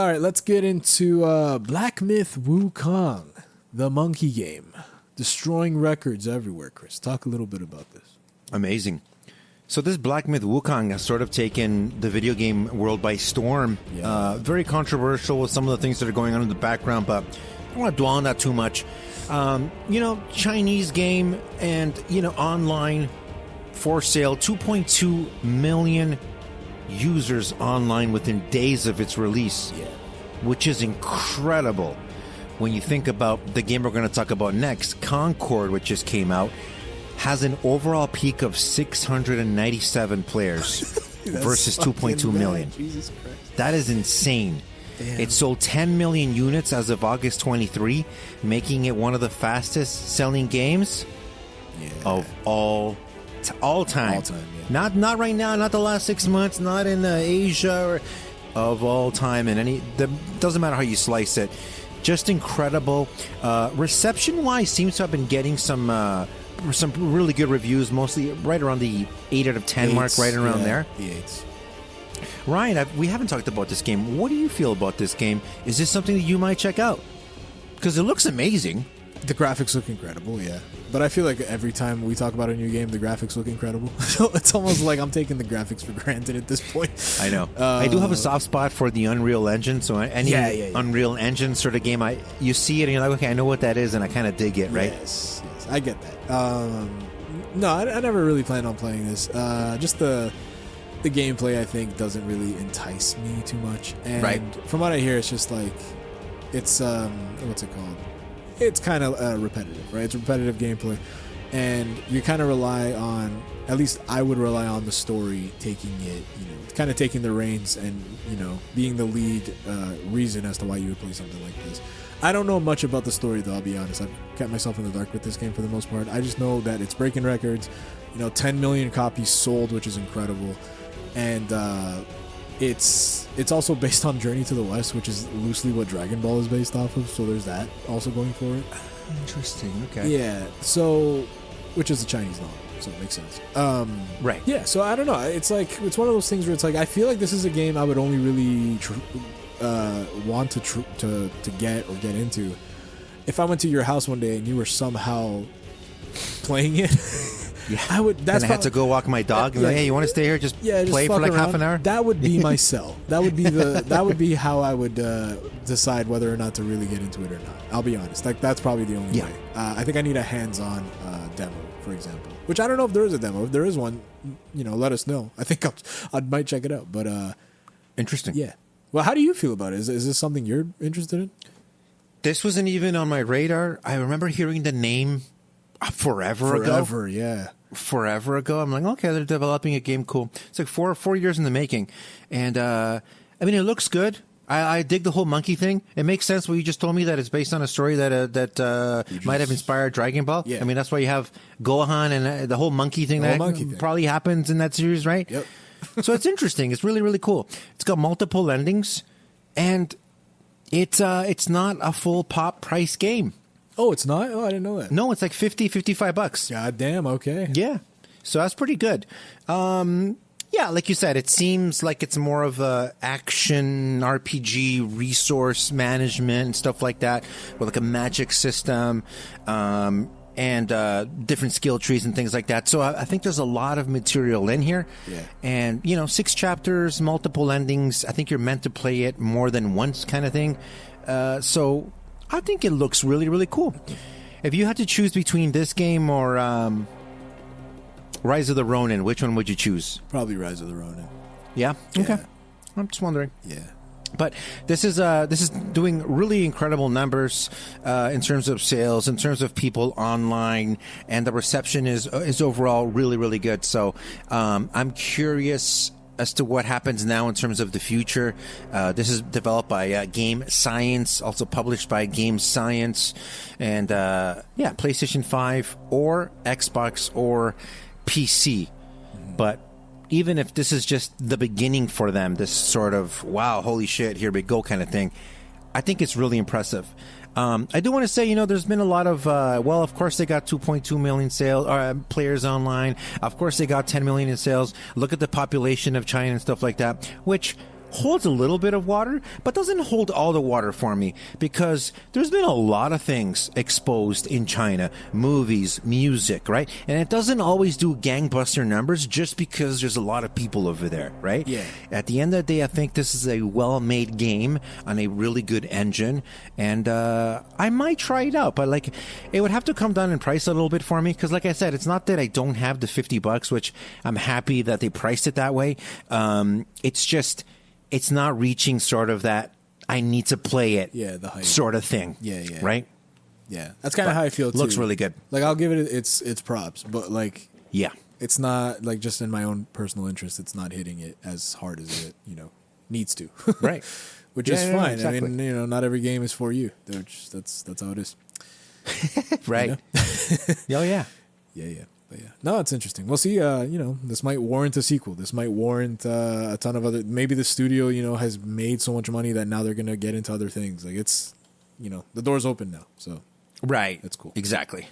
All right, let's get into Black Myth Wukong, the monkey game. Destroying records everywhere, Chris. Talk a little bit about this. Amazing. So this Black Myth Wukong has sort of taken the video game world by storm. Yeah. Very controversial with some of the things that are going on in the background, but I don't want to dwell on that too much. Chinese game and, online for sale, 2.2 million users online within days of its release, which is incredible when you think about the game we're going to talk about next, Concord, which just came out, has an overall peak of 697 players versus 2.2 million. Jesus Christ. That is insane. Damn. It sold 10 million units as of August 23, making it one of the fastest selling games of all time. All time, yeah. Not right now, not the last 6 months, not in Asia, or of all time. And doesn't matter how you slice it. Just incredible. Reception-wise, seems to have been getting some really good reviews, mostly right around the 8 out of 10 mark, right around there. The 8s. Ryan, we haven't talked about this game. What do you feel about this game? Is this something that you might check out? Because it looks amazing. The graphics look incredible, yeah. But I feel like every time we talk about a new game, the graphics look incredible. So it's almost like I'm taking the graphics for granted at this point. I know. I do have a soft spot for the Unreal Engine, so any Unreal Engine sort of game, you see it and you're like, okay, I know what that is, and I kind of dig it, right? Yes, I get that. No, I never really planned on playing this. Just the gameplay, I think, doesn't really entice me too much. And from what I hear, it's just like, it's, what's it called? It's kind of repetitive, right? It's repetitive gameplay. And you kind of rely on, at least I would rely on the story taking it, kind of taking the reins and, being the lead reason as to why you would play something like this. I don't know much about the story, though, I'll be honest. I've kept myself in the dark with this game for the most part. I just know that it's breaking records, 10 million copies sold, which is incredible. And it's also based on Journey to the West, which is loosely what Dragon Ball is based off of, so there's that also going for it. Interesting, okay. Yeah, so, which is a Chinese novel, so it makes sense. Right. Yeah, so I don't know. It's like, it's one of those things where it's like, I feel like this is a game I would only really want to get or get into if I went to your house one day and you were somehow playing it. Yeah, I would. That's and I had to go walk my dog. And like, hey, you want to stay here? Just play for like around. half an hour. That would be my sell. That would be that would be how I would decide whether or not to really get into it or not. I'll be honest. Like, that's probably the only way. I think I need a hands-on demo, for example. Which I don't know if there is a demo. If there is one, let us know. I think I might check it out. But interesting. Yeah. Well, how do you feel about it? Is this something you're interested in? This wasn't even on my radar. I remember hearing the name forever ago. Forever ago. I'm like, okay, they're developing a game. Cool. It's like four years in the making. And, it looks good. I dig the whole monkey thing. It makes sense what you just told me, that it's based on a story that might have inspired Dragon Ball. Yeah. That's why you have Gohan and the whole monkey thing probably happens in that series, right? Yep. So it's interesting. It's really, really cool. It's got multiple endings, and it's not a full pop price game. Oh, it's not? Oh, I didn't know that. No, it's like $55. God damn, okay. Yeah. So that's pretty good. Yeah, like you said, it seems like it's more of a action RPG, resource management and stuff like that, with like a magic system, and different skill trees and things like that. So I think there's a lot of material in here. Yeah. And, 6 chapters, multiple endings. I think you're meant to play it more than once, kind of thing. So I think it looks really, really cool. If you had to choose between this game or Rise of the Ronin, which one would you choose? Probably Rise of the Ronin. Yeah? Okay. I'm just wondering. Yeah. But this is doing really incredible numbers in terms of sales, in terms of people online, and the reception is overall really, really good. So I'm curious as to what happens now in terms of the future. This is developed by Game Science, also published by Game Science, and PlayStation 5 or Xbox or PC. But even if this is just the beginning for them, this sort of, wow, holy shit, here we go kind of thing, I think it's really impressive. I do want to say, there's been a lot of, of course they got 2.2 million players online. Of course they got 10 million in sales. Look at the population of China and stuff like that, which, holds a little bit of water, but doesn't hold all the water for me, because there's been a lot of things exposed in China, movies, music, right? And it doesn't always do gangbuster numbers just because there's a lot of people over there, right? Yeah. At the end of the day, I think this is a well-made game on a really good engine, and I might try it out, but like, it would have to come down in price a little bit for me, because like I said, it's not that I don't have the $50, which I'm happy that they priced it that way. It's just, it's not reaching sort of that I need to play it the hype sort of thing. Yeah. Right? Yeah. That's kind of how I feel too. Looks really good. Like, I'll give it its props, but like, yeah, it's not like, just in my own personal interest, it's not hitting it as hard as it, needs to. Right. Which is fine. Exactly. I mean, not every game is for you. That's how it is. Right. Oh, yeah. Yeah. But yeah. No, it's interesting. We'll see. This might warrant a sequel. This might warrant a ton of other. Maybe the studio, has made so much money that now they're gonna get into other things. Like, it's, the door's open now. So Right. that's cool. Exactly.